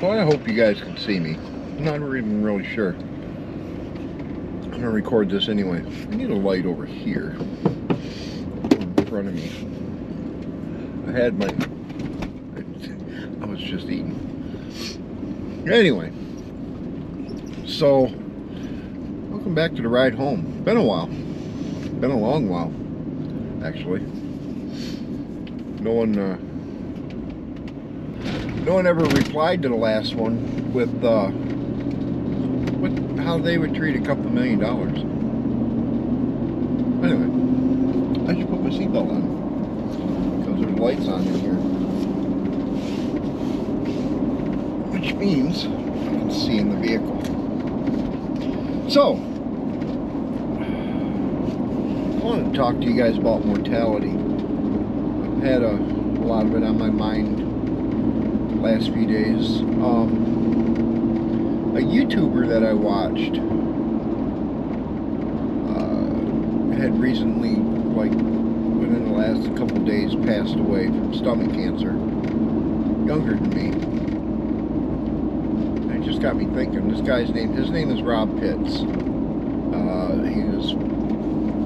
Well, I hope you guys can see me. I'm not even really sure. I'm gonna record this anyway. I need a light over here in front of me. I was just eating. Anyway, so welcome back to the ride home. Been a while. Been a long while, actually. No one ever replied to the last one with how they would treat a couple $1 million. Anyway, I should put my seatbelt on because there's lights on in here, which means I can see in the vehicle. So, I wanted to talk to you guys about mortality. I've had a lot of it on my mind the last few days. A YouTuber that I watched had recently, like within the last couple days, passed away from stomach cancer. Younger than me. And it just got me thinking. His name is R.I.P. Pitts. He was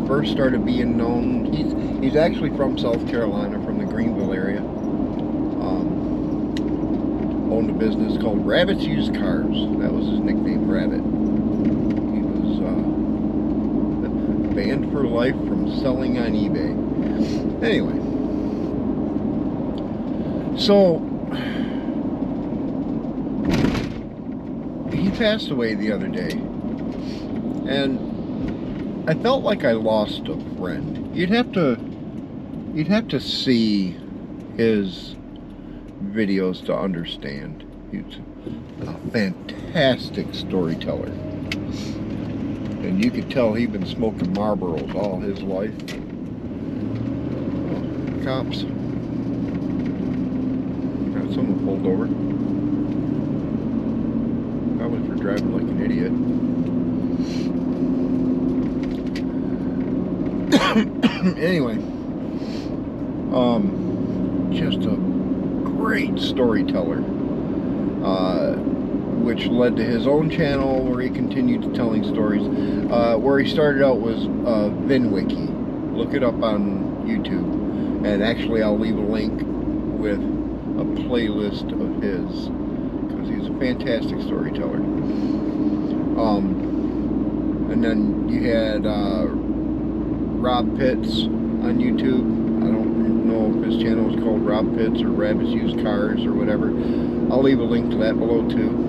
first started being known. He's actually from South Carolina, from the Greenville area. Owned a business called Rabbit's Used Cars. That was his nickname, Rabbit. He was banned for life from selling on eBay. Anyway, so he passed away the other day, and I felt like I lost a friend. You'd have to see his videos to understand. He's a fantastic storyteller, and you could tell he'd been smoking Marlboros all his life. Cops got someone pulled over, probably for driving like an idiot. Anyway, just a great storyteller, which led to his own channel where he continued to telling stories. Where he started out was VinWiki. Look it up on YouTube, and actually I'll leave a link with a playlist of his, because he's a fantastic storyteller. And then you had Rob Pitts on YouTube. I don't know if his channel is called Rob Pitts or Rabbit's Used Cars or whatever. I'll leave a link to that below too.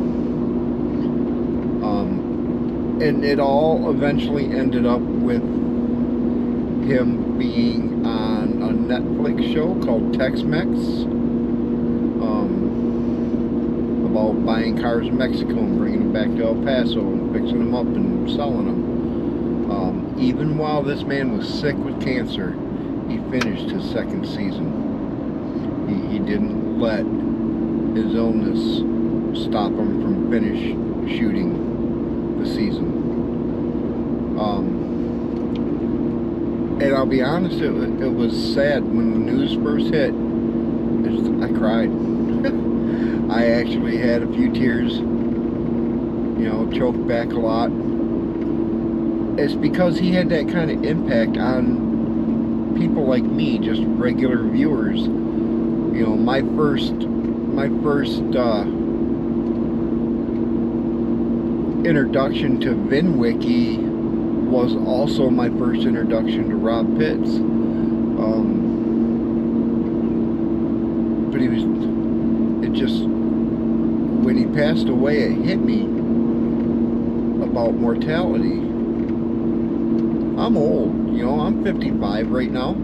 And it all eventually ended up with him being on a Netflix show called Tex-Mex, about buying cars in Mexico and bringing them back to El Paso and fixing them up and selling them. Even while this man was sick with cancer, he finished his second season. He didn't let his illness stop him from shooting the season. And I'll be honest, it was sad when the news first hit. I cried. I actually had a few tears, choked back a lot. It's because he had that kind of impact on people like me, just regular viewers. My first introduction to VinWiki was also my first introduction to Rob Pitts. But when he passed away, it hit me about mortality. I'm old, I'm 55 right now.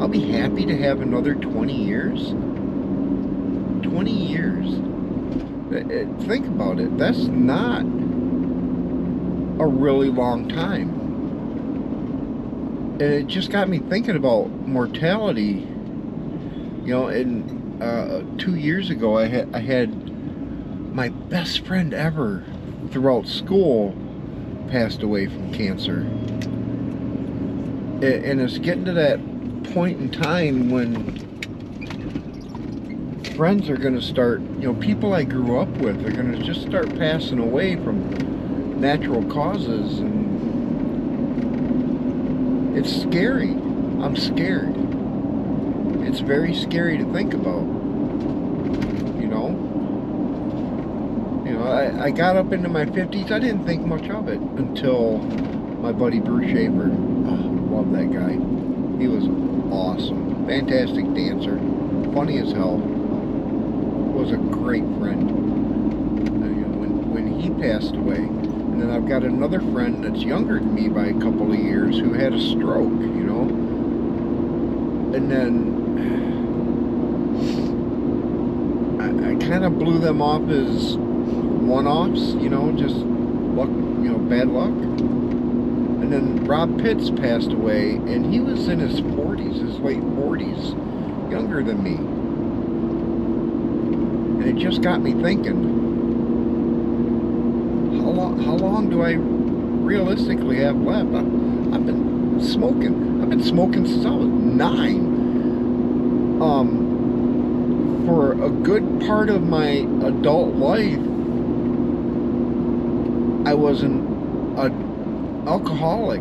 I'll be happy to have another 20 years. 20 years. Think about it. That's not a really long time. And it just got me thinking about mortality. And 2 years ago, I had my best friend ever throughout school passed away from cancer. And it's getting to that point in time when friends are going to start, people I grew up with are going to just start passing away from natural causes, and it's scary. I'm scared. It's very scary to think about. I got up into my 50s. I didn't think much of it until my buddy Bruce Schaefer. Oh, love that guy. He was awesome. Fantastic dancer. Funny as hell. Was a great friend. When he passed away. And then I've got another friend that's younger than me by a couple of years who had a stroke, And then I kind of blew them off as one-offs, just luck, bad luck. And then Rob Pitts passed away, and he was in his 40s, his late 40s, younger than me. And it just got me thinking, how long do I realistically have left? I've been smoking since I was 9. For a good part of my adult life, I was an alcoholic,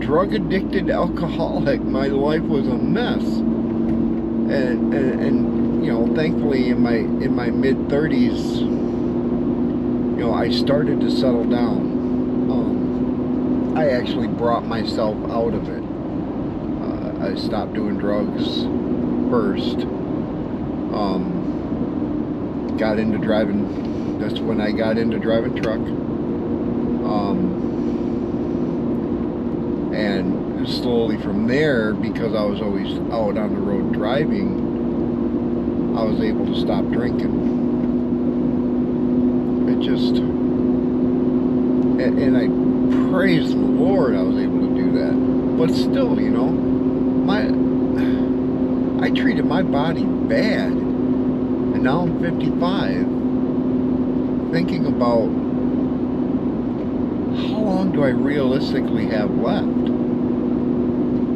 drug-addicted alcoholic. My life was a mess, and thankfully in my mid-30s, I started to settle down. I actually brought myself out of it. I stopped doing drugs first. Got into driving. That's when I got into driving truck. And slowly from there, because I was always out on the road driving, I was able to stop drinking. It just, and I praise the Lord I was able to do that. But still, I treated my body bad. And now I'm 55. Thinking about how long do I realistically have left?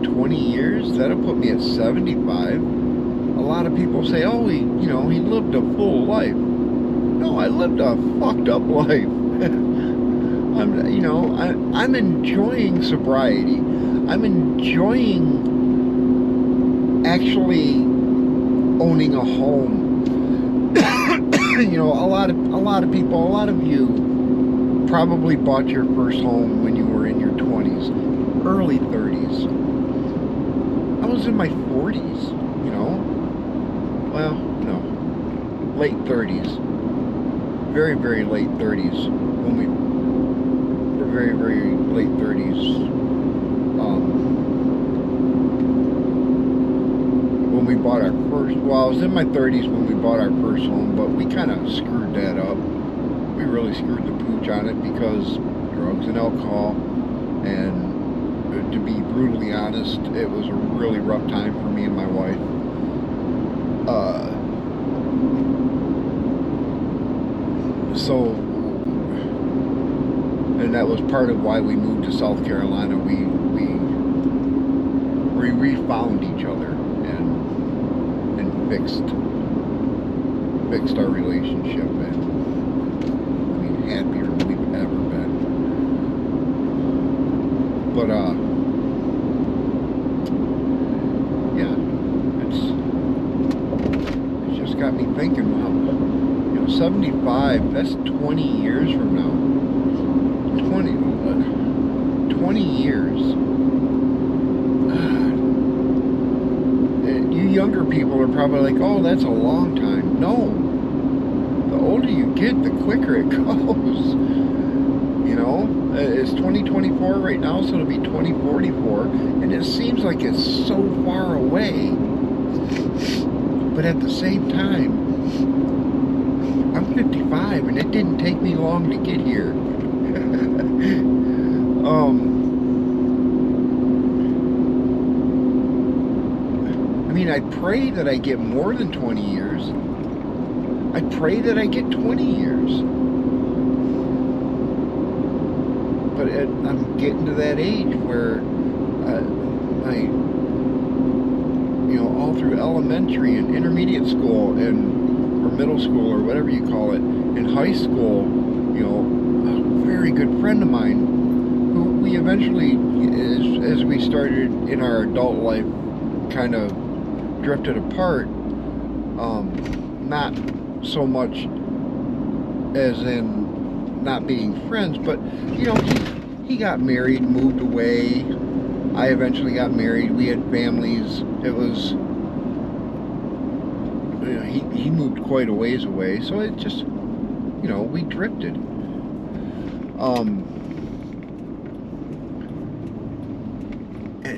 20 years? That'll put me at 75. A lot of people say, oh, he lived a full life. No, I lived a fucked up life. I'm enjoying sobriety. I'm enjoying actually owning a home. A lot of people, a lot of you probably bought your first home when you were in your 20s, early 30s. I was in my 40s, well, no, late 30s, very, very late 30s, very, very late 30s, when we bought our first, well, I was in my 30s when we bought our first home, but we kind of screwed that up. We really screwed the pooch on it because drugs and alcohol, and to be brutally honest, it was a really rough time for me and my wife. And that was part of why we moved to South Carolina. We refound each other and fixed our relationship, and happier than we've ever been. But yeah, it's just got me thinking, wow, 75, that's 20 years from now. 20 years. You younger people are probably like, oh, that's a long time. No. The older you get, the quicker it goes. It's 2024 right now, so it'll be 2044. And it seems like it's so far away. But at the same time, I'm 55, and it didn't take me long to get here. I pray that I get more than 20 years. I pray that I get 20 years. But I'm getting to that age where all through elementary and intermediate school or middle school or whatever you call it, in high school, a very good friend of mine who we eventually, as we started in our adult life, kind of drifted apart. Not so much as in not being friends, but he got married, moved away. I eventually got married. We had families. It was, he moved quite a ways away, so it just, we drifted.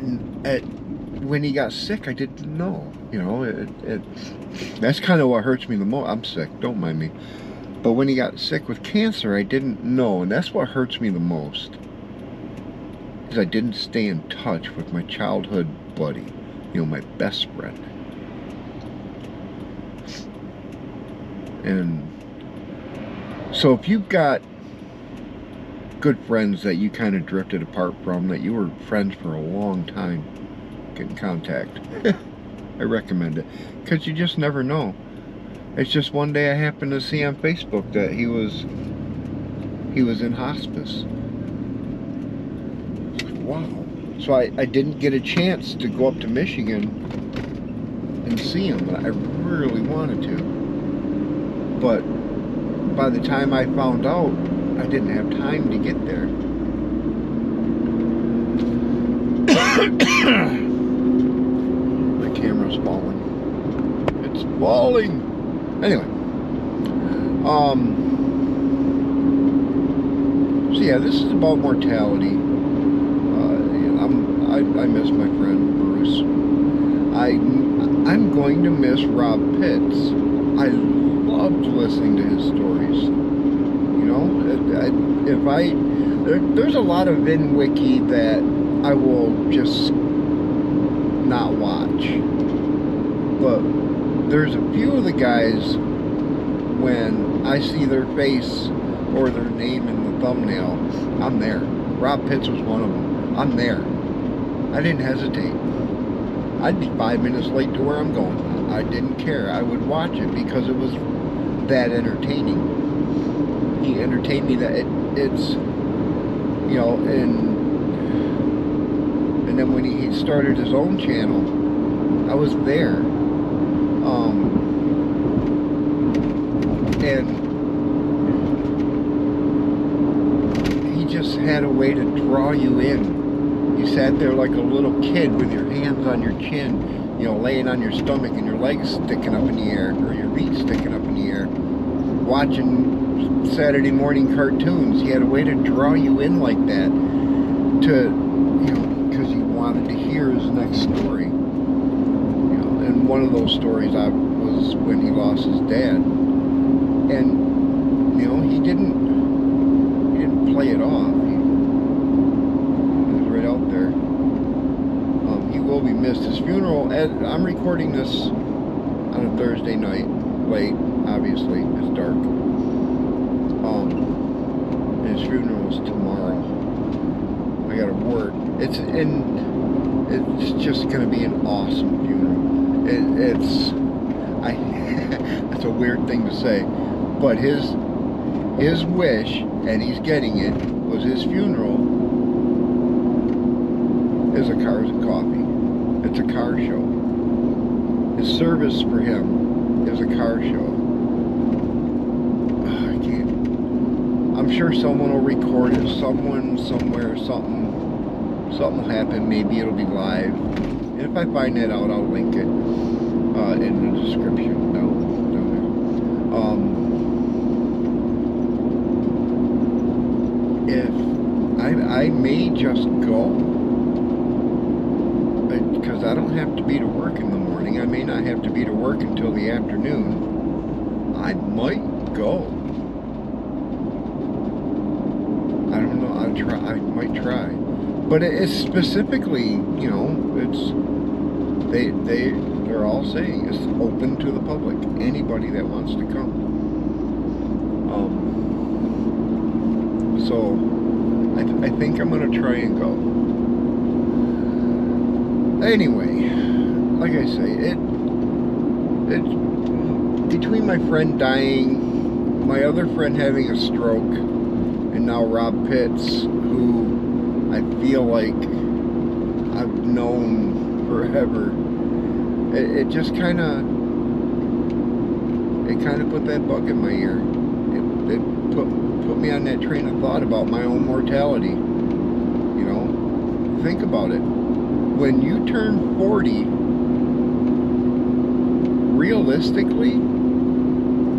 And when he got sick, I didn't know. That's kind of what hurts me the most. I'm sick, don't mind me. But when he got sick with cancer, I didn't know, and that's what hurts me the most. Because I didn't stay in touch with my childhood buddy, my best friend. And so if you've got good friends that you kind of drifted apart from, that you were friends for a long time, get in contact. I recommend it, because you just never know. It's just one day I happened to see on Facebook that he was in hospice. Wow. So I didn't get a chance to go up to Michigan and see him, but I really wanted to. But by the time I found out, I didn't have time to get there. My camera's falling. It's falling! Anyway. So yeah, this is about mortality. I miss my friend Bruce. I'm going to miss Rob Pitts. I loved listening to his stories. There's a lot of VinWiki that I will just not watch. But there's a few of the guys, when I see their face or their name in the thumbnail, I'm there. Rob Pitts was one of them. I'm there. I didn't hesitate. I'd be 5 minutes late to where I'm going. I didn't care. I would watch it because it was that entertaining. He entertained me that it's, and then when he started his own channel, I was there. And he just had a way to draw you in. You sat there like a little kid with your hands on your chin, laying on your stomach and your legs sticking up in the air, or your feet sticking up in the air, watching Saturday morning cartoons. He had a way to draw you in like that, because you wanted to hear his next story. And one of those stories was when he lost his dad. And, he didn't play it off. Will be missed. His funeral, I'm recording this on a Thursday night, late, obviously, it's dark. And his funeral is tomorrow. I gotta work. It's just gonna be an awesome funeral. That's a weird thing to say, but his wish, and he's getting it, was his funeral is a Cars and Coffee. It's a car show. His service for him is a car show. I can't. I'm sure someone will record it. Someone, somewhere, something will happen. Maybe it'll be live. And if I find that out, I'll link it in the description down there. If I may just go. Because I don't have to be to work in the morning. I may not have to be to work until the afternoon. I might go. I don't know. I might try. But it's specifically, they're all saying it's open to the public. Anybody that wants to come. So I think I'm gonna try and go. Anyway, like I say, it's between my friend dying, my other friend having a stroke, and now Rob Pitts, who I feel like I've known forever. It just kind of put that bug in my ear. It put me on that train of thought about my own mortality. You know, think about it. When you turn 40, realistically,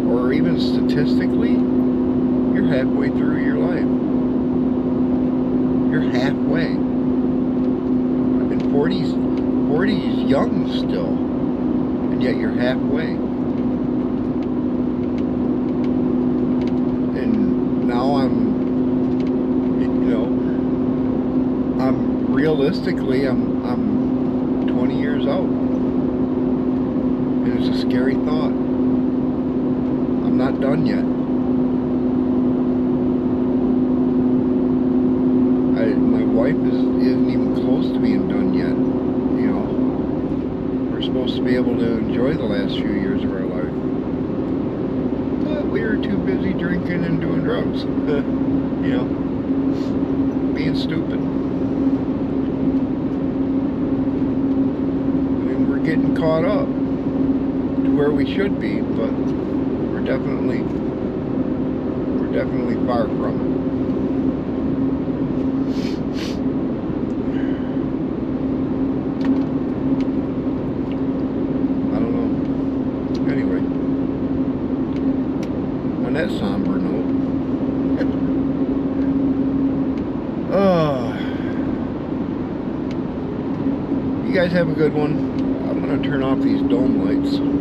or even statistically, you're halfway through your life. You're halfway. And 40's young still, and yet you're halfway. And now realistically, I'm 20 years out. And it's a scary thought. I'm not done yet. My wife isn't even close to being done yet. You know, we're supposed to be able to enjoy the last few years of our life. But we were too busy drinking and doing drugs. You know, being stupid. Getting caught up to where we should be, but we're definitely far from it. I don't know. Anyway, on that somber note, you guys have a good one. I'm going to turn off these dome lights and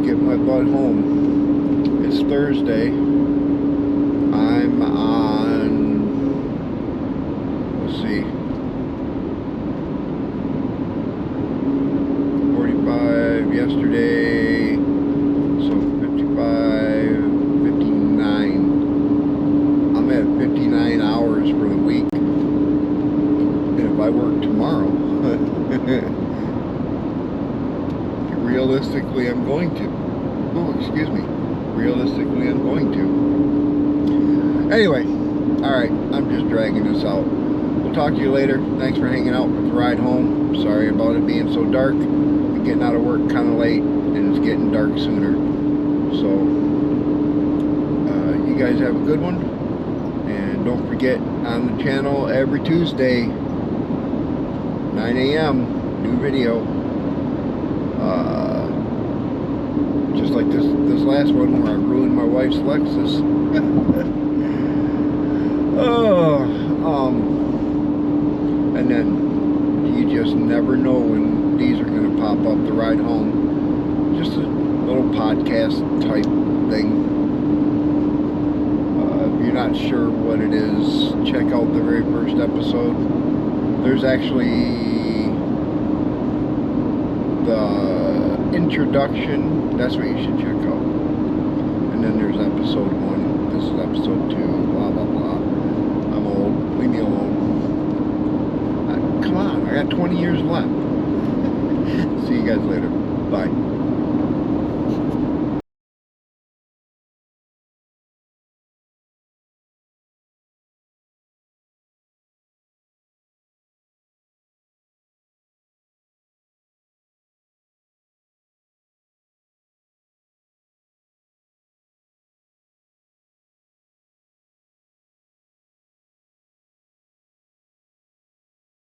get my butt home. It's Thursday. I'm on, let's see, 45 yesterday, so 55, 59. I'm at 59 hours for the week. If I work tomorrow, realistically I'm going to. Oh, excuse me. Realistically I'm going to. Anyway, alright, I'm just dragging this out. We'll talk to you later. Thanks for hanging out with the ride home. Sorry about it being so dark. I'm getting out of work kind of late, and it's getting dark sooner. So, you guys have a good one. And don't forget, on the channel every Tuesday, 9 a.m., new video. Just like this last one where I ruined my wife's Lexus. And then you just never know when these are going to pop up the ride home. Just a little podcast type thing. If you're not sure what it is, check out the very first episode. There's actually the introduction. That's what you should check out. And then there's episode 1. This is episode 2. Blah, blah, blah. I'm old. Leave me alone. Come on. I got 20 years left. See you guys later. Bye.